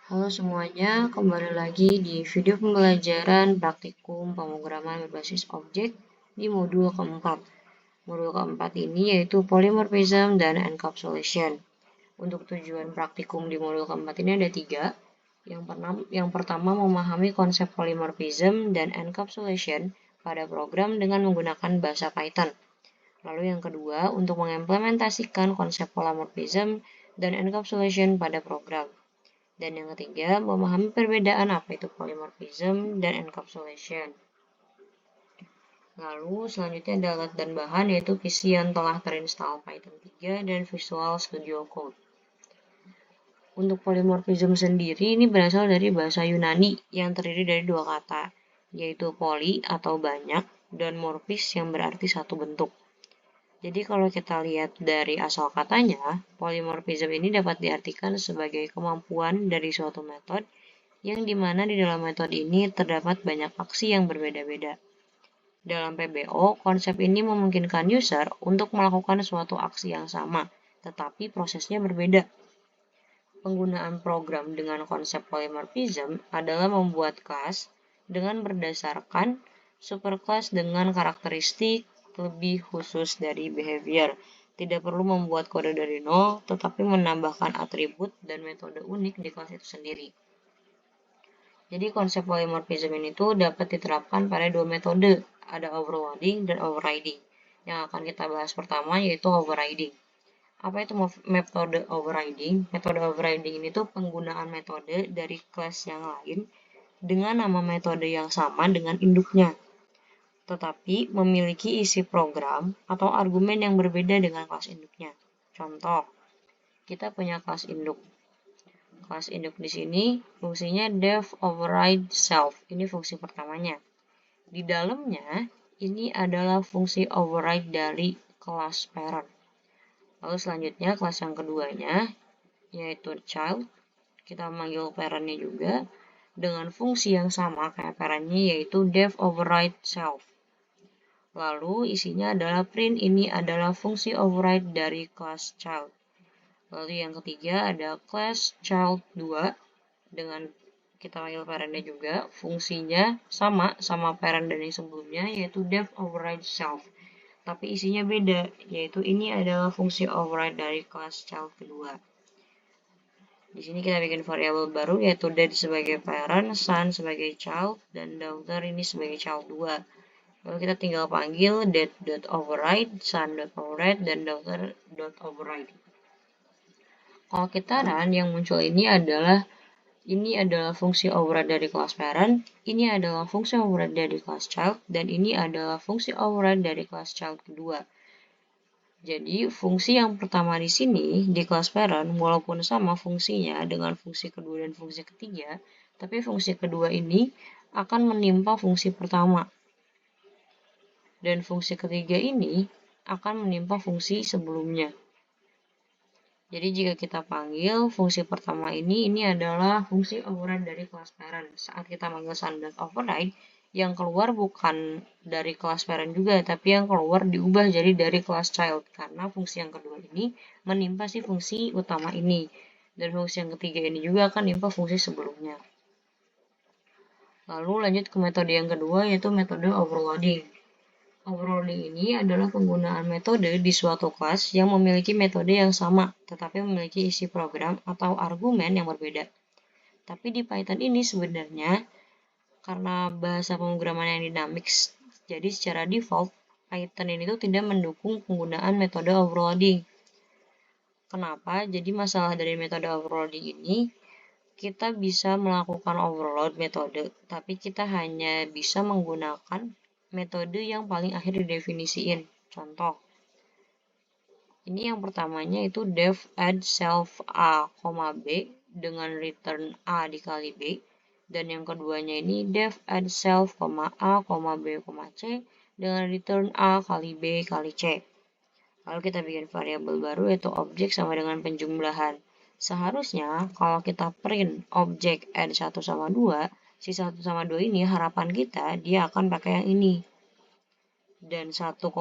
Halo semuanya, kembali lagi di video pembelajaran praktikum pemrograman berbasis objek di modul keempat. Modul keempat ini yaitu polymorphism dan encapsulation. Untuk tujuan praktikum di modul keempat ini ada 3. Yang pertama memahami konsep polymorphism dan encapsulation pada program dengan menggunakan bahasa Python. Lalu yang kedua, untuk mengimplementasikan konsep polymorphism dan encapsulation pada program. Dan yang ketiga, memahami perbedaan apa itu polymorphism dan encapsulation. Lalu selanjutnya ada alat dan bahan yaitu PC yang telah terinstall Python 3 dan Visual Studio Code. Untuk polymorphism sendiri ini berasal dari bahasa Yunani yang terdiri dari 2 kata, yaitu poly atau banyak dan morphis yang berarti satu bentuk. Jadi kalau kita lihat dari asal katanya, polymorphism ini dapat diartikan sebagai kemampuan dari suatu metode yang dimana di dalam metode ini terdapat banyak aksi yang berbeda-beda. Dalam PBO, konsep ini memungkinkan user untuk melakukan suatu aksi yang sama, tetapi prosesnya berbeda. Penggunaan program dengan konsep polymorphism adalah membuat kelas dengan berdasarkan superclass dengan karakteristik lebih khusus dari behavior. Tidak perlu membuat kode dari nol, tetapi menambahkan atribut dan metode unik di kelas itu sendiri. Jadi konsep polymorphism ini tuh dapat diterapkan pada 2 metode, ada overloading dan overriding. Yang akan kita bahas pertama yaitu overriding. Apa itu metode overriding? Metode overriding ini tuh penggunaan metode dari kelas yang lain dengan nama metode yang sama dengan induknya, tetapi memiliki isi program atau argumen yang berbeda dengan kelas induknya. Contoh, kita punya kelas induk. Kelas induk di sini fungsinya def override self. Ini fungsi pertamanya. Di dalamnya ini adalah fungsi override dari kelas parent. Lalu selanjutnya kelas yang keduanya yaitu child. Kita memanggil parentnya juga dengan fungsi yang sama kayak parentnya yaitu def override self. Lalu isinya adalah print. Ini adalah fungsi override dari kelas child. Lalu yang ketiga ada class child 2 dengan kita panggil parentnya juga, fungsinya sama parent dan yang sebelumnya yaitu def override self. Tapi isinya beda, yaitu ini adalah fungsi override dari kelas child kedua. Di sini kita bikin variabel baru yaitu dad sebagai parent, son sebagai child, dan daughter ini sebagai child 2. Lalu kita tinggal panggil dad.override, son.override, dan daughter.override. Kalau kita run, yang muncul ini adalah fungsi override dari kelas parent, ini adalah fungsi override dari kelas child, dan ini adalah fungsi override dari kelas child kedua. Jadi, fungsi yang pertama di sini, di kelas parent, walaupun sama fungsinya dengan fungsi kedua dan fungsi ketiga, tapi fungsi kedua ini akan menimpa fungsi pertama. Dan fungsi ketiga ini akan menimpa fungsi sebelumnya. Jadi jika kita panggil fungsi pertama ini adalah fungsi override dari kelas parent. Saat kita panggil son.override, yang keluar bukan dari kelas parent juga, tapi yang keluar diubah jadi dari kelas child. Karena fungsi yang kedua ini menimpa si fungsi utama ini. Dan fungsi yang ketiga ini juga akan menimpa fungsi sebelumnya. Lalu lanjut ke metode yang kedua yaitu metode overloading. Overloading ini adalah penggunaan metode di suatu kelas yang memiliki metode yang sama, tetapi memiliki isi program atau argumen yang berbeda. Tapi di Python ini sebenarnya, karena bahasa pemrograman yang dinamis, jadi secara default, Python ini tuh tidak mendukung penggunaan metode overloading. Kenapa? Jadi masalah dari metode overloading ini, kita bisa melakukan overload metode, tapi kita hanya bisa menggunakan metode yang paling akhir didefinisiin. Contoh, ini yang pertamanya itu def add self a, b dengan return a dikali b. Dan yang keduanya ini def add self, a, b, c dengan return a kali b kali c. Lalu kita bikin variabel baru yaitu objek sama dengan penjumlahan. Seharusnya kalau kita print objek add 1 sama 2, si 1 sama 2 ini harapan kita dia akan pakai yang ini. Dan 1,2,3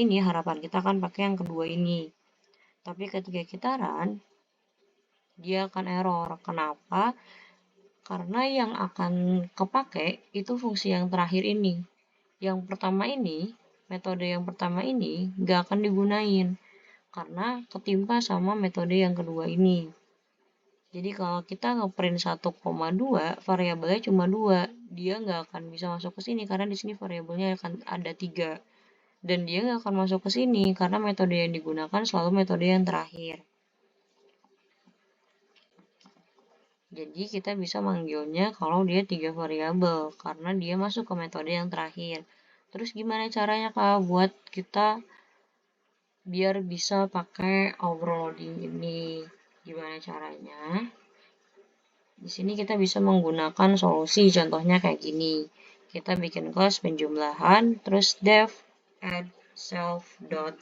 ini harapan kita akan pakai yang kedua ini. Tapi ketika kita run, dia akan error. Kenapa? Karena yang akan kepake itu fungsi yang terakhir ini. Yang pertama ini, metode yang pertama ini nggak akan digunain karena ketimpa sama metode yang kedua ini. Jadi kalau kita ngeprint 1,2, variabelnya cuma 2, dia nggak akan bisa masuk ke sini karena di sini variabelnya akan ada 3. Dan dia nggak akan masuk ke sini karena metode yang digunakan selalu metode yang terakhir. Jadi kita bisa manggilnya kalau dia 3 variabel karena dia masuk ke metode yang terakhir. Terus gimana caranya Kak buat kita biar bisa pakai overloading ini? Gimana caranya? Di sini kita bisa menggunakan solusi, contohnya kayak gini. Kita bikin kelas penjumlahan, terus def add self dot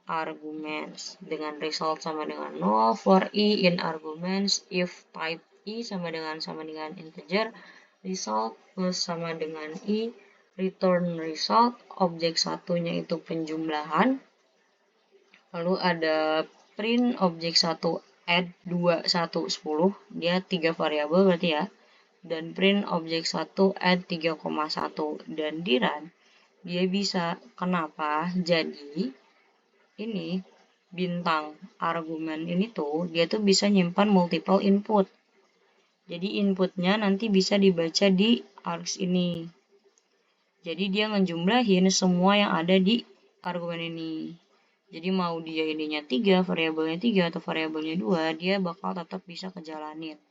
arguments dengan result sama dengan 0 for i in arguments if type i sama dengan integer, result plus sama dengan i, return result, objek satunya itu penjumlahan, lalu ada print objek 1 add 2 1 10, dia 3 variabel berarti ya, dan print objek 1 add 3,1 dan di run dia bisa. Kenapa? Jadi ini bintang argumen ini tuh dia tuh bisa nyimpan multiple input. Jadi inputnya nanti bisa dibaca di args ini. Jadi dia ngejumlahin semua yang ada di argumen ini. Jadi mau dia ininya 3, variabelnya 3 atau variabelnya 2, dia bakal tetap bisa kejalanin.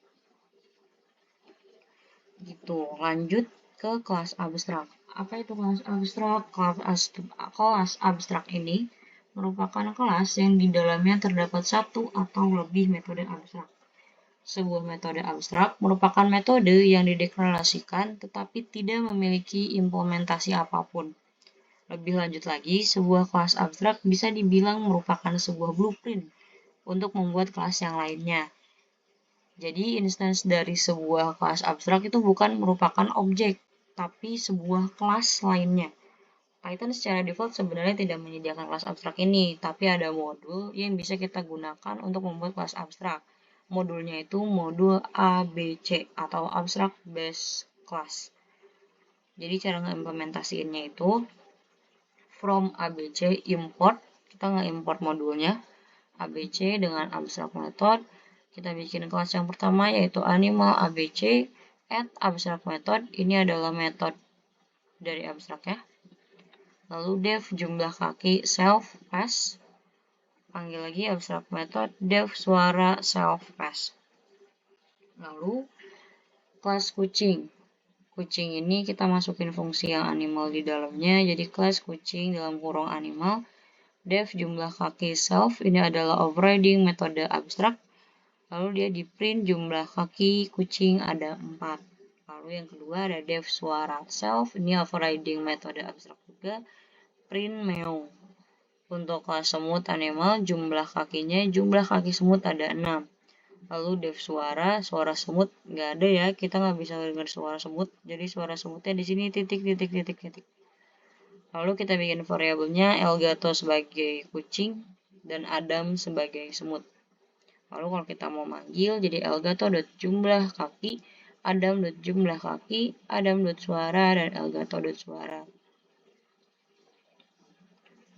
Gitu. Lanjut ke kelas abstrak. Apa itu kelas abstrak? Kelas abstrak ini merupakan kelas yang di dalamnya terdapat satu atau lebih metode abstrak. Sebuah metode abstrak merupakan metode yang dideklarasikan tetapi tidak memiliki implementasi apapun. Lebih lanjut lagi, sebuah kelas abstrak bisa dibilang merupakan sebuah blueprint untuk membuat kelas yang lainnya. Jadi, instance dari sebuah kelas abstrak itu bukan merupakan objek, tapi sebuah kelas lainnya. Python secara default sebenarnya tidak menyediakan kelas abstrak ini, tapi ada modul yang bisa kita gunakan untuk membuat kelas abstrak. Modulnya itu modul ABC atau Abstract Base Class. Jadi cara ngeimplementasiinnya itu from ABC import, kita nge-import modulnya ABC dengan abstract method. Kita bikin kelas yang pertama yaitu animal ABC add abstract method. Ini adalah metode dari abstrak ya. Lalu def jumlah kaki self pass. Panggil lagi abstract method def suara self pass. Lalu kelas kucing. Kucing ini kita masukin fungsi yang animal di dalamnya. Jadi kelas kucing dalam kurung animal. Def jumlah kaki self. Ini adalah overriding metode abstrak. Lalu dia di print jumlah kaki kucing ada 4. Lalu yang kedua ada def suara self. Ini overriding metode abstrak juga. Print meow. Untuk kelas semut animal, jumlah kaki semut ada 6. Lalu def suara semut nggak ada ya, kita nggak bisa dengar suara semut. Jadi suara semutnya di sini titik. Lalu kita bikin variabelnya Elgato sebagai kucing dan Adam sebagai semut. Lalu kalau kita mau manggil, jadi Elgato.jumlah kaki, Adam.jumlah kaki, Adam.suara, dan Elgato.suara.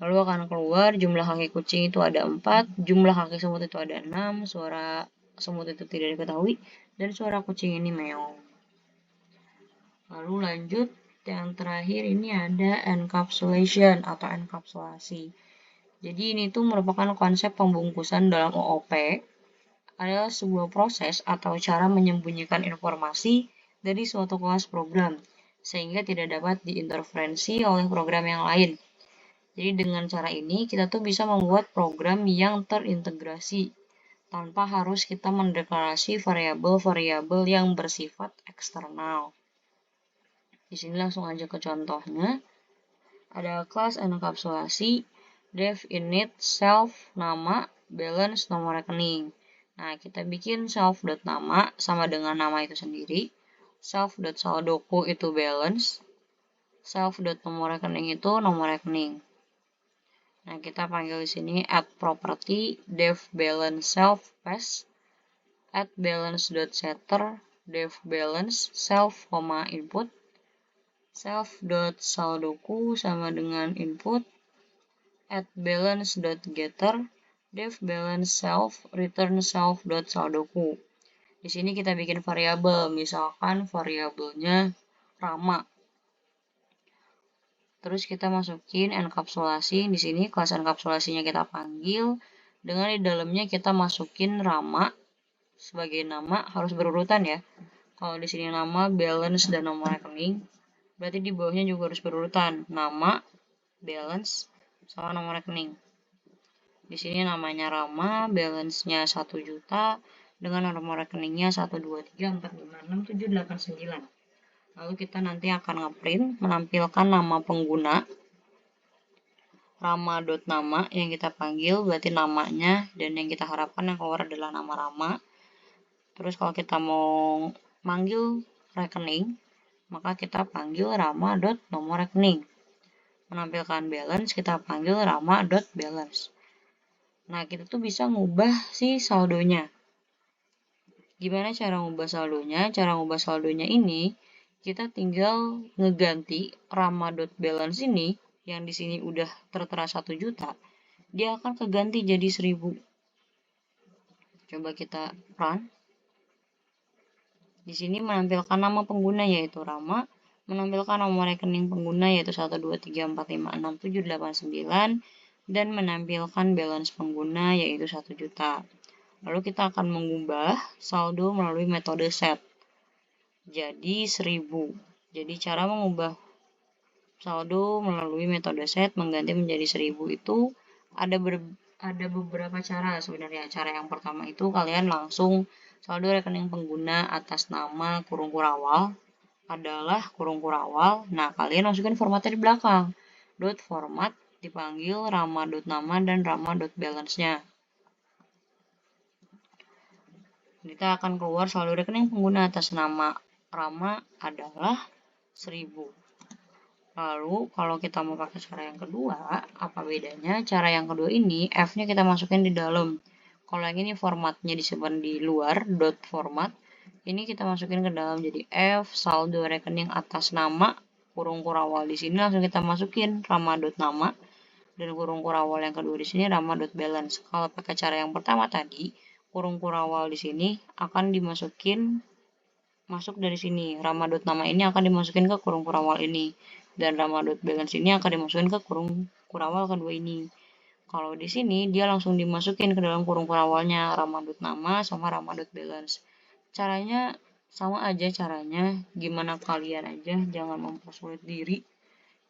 Lalu akan keluar jumlah kaki kucing itu ada 4, jumlah kaki semut itu ada 6, suara semut itu tidak diketahui, dan suara kucing ini meong. Lalu lanjut, yang terakhir ini ada encapsulation atau enkapsulasi. Jadi ini tuh merupakan konsep pembungkusan dalam OOP, adalah sebuah proses atau cara menyembunyikan informasi dari suatu kelas program, sehingga tidak dapat diinterferensi oleh program yang lain. Jadi dengan cara ini kita tuh bisa membuat program yang terintegrasi tanpa harus kita mendeklarasi variabel-variabel yang bersifat eksternal. Di sini langsung aja ke contohnya. Ada kelas enkapsulasi, def init self nama, balance nomor rekening. Nah, kita bikin self.nama sama dengan nama itu sendiri. Self.saldoku itu balance. Self.nomor rekening itu nomor rekening. Nah, kita panggil di sini add property def balance self pass. at balance.setter def balance self, input self.saldoku sama dengan input at balance.getter def balance self return self.saldoku. Di sini kita bikin variabel, misalkan variabelnya Rama. Terus kita masukin enkapsulasi. Di sini kelas enkapsulasinya kita panggil. Dengan di dalamnya kita masukin Rama sebagai nama, harus berurutan ya. Kalau di sini nama, balance, dan nomor rekening, berarti di bawahnya juga harus berurutan. Nama, balance, sama nomor rekening. Di sini namanya Rama, balance-nya 1 juta, dengan nomor rekeningnya 123456789. Lalu kita nanti akan ngeprint menampilkan nama pengguna Rama.nama yang kita panggil, berarti namanya, dan yang kita harapkan yang keluar adalah nama Rama. Terus kalau kita mau manggil rekening, maka kita panggil Rama.nomor rekening. Menampilkan balance, kita panggil Rama.balance. Nah, kita tuh bisa ngubah si saldonya. Gimana cara ngubah saldonya? Cara ngubah saldonya ini, kita tinggal ngeganti Rama.balance ini, yang di sini udah tertera 1 juta, dia akan keganti jadi 1000. Coba kita run. Di sini menampilkan nama pengguna yaitu Rama, menampilkan nomor rekening pengguna yaitu 123456789, dan menampilkan balance pengguna yaitu 1 juta. Lalu kita akan mengubah saldo melalui metode set. Jadi 1000. Jadi cara mengubah saldo melalui metode set mengganti menjadi 1000 itu ada beberapa cara sebenarnya. Cara yang pertama itu kalian langsung saldo rekening pengguna atas nama kurung kurawal adalah kurung kurawal. Nah, kalian masukin formatnya di belakang. Dot format dipanggil Rama.nama dan Rama.balance-nya. Kita akan keluar saldo rekening pengguna atas nama Rama adalah 1000. Lalu kalau kita mau pakai cara yang kedua, apa bedanya? Cara yang kedua ini F-nya kita masukin di dalam. Kalau yang ini formatnya disimpan di luar, dot format. Ini kita masukin ke dalam jadi F saldo rekening atas nama kurung kurawal. Di sini langsung kita masukin Rama.nama dan kurung kurawal yang kedua di sini Rama.balance. Kalau pakai cara yang pertama tadi, kurung kurawal di sini akan masuk dari sini. Rama.nama ini akan dimasukin ke kurung kurawal ini. Dan Rama.balance ini akan dimasukin ke kurung kurawal kedua ini. Kalau di sini dia langsung dimasukin ke dalam kurung kurawalnya Rama.nama sama Rama.balance. Caranya sama aja caranya. Gimana kalian aja, jangan mempersulit diri.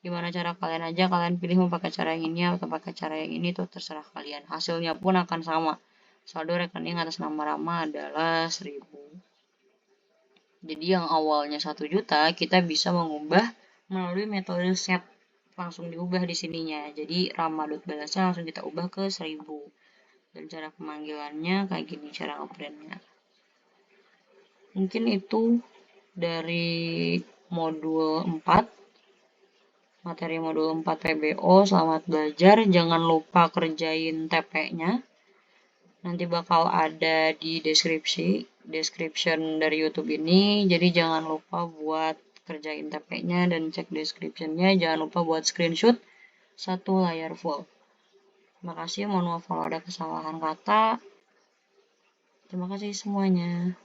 Gimana cara kalian aja, kalian pilih mau pakai cara yang ini atau pakai cara yang ini, itu terserah kalian. Hasilnya pun akan sama. Saldo rekening atas nama Rama adalah 1000. Jadi yang awalnya 1 juta, kita bisa mengubah melalui metode set. Langsung diubah di sininya. Jadi Rama.balance-nya langsung kita ubah ke 1000. Dan cara pemanggilannya kayak gini cara ngeprintnya. Mungkin itu dari modul 4. Materi modul 4 PBO. Selamat belajar. Jangan lupa kerjain TP-nya. Nanti bakal ada di description dari YouTube ini. Jadi jangan lupa buat kerjain TP-nya dan cek description-nya. Jangan lupa buat screenshot 1 layar full. Terima kasih. Mohon maaf kalau ada kesalahan kata. Terima kasih semuanya.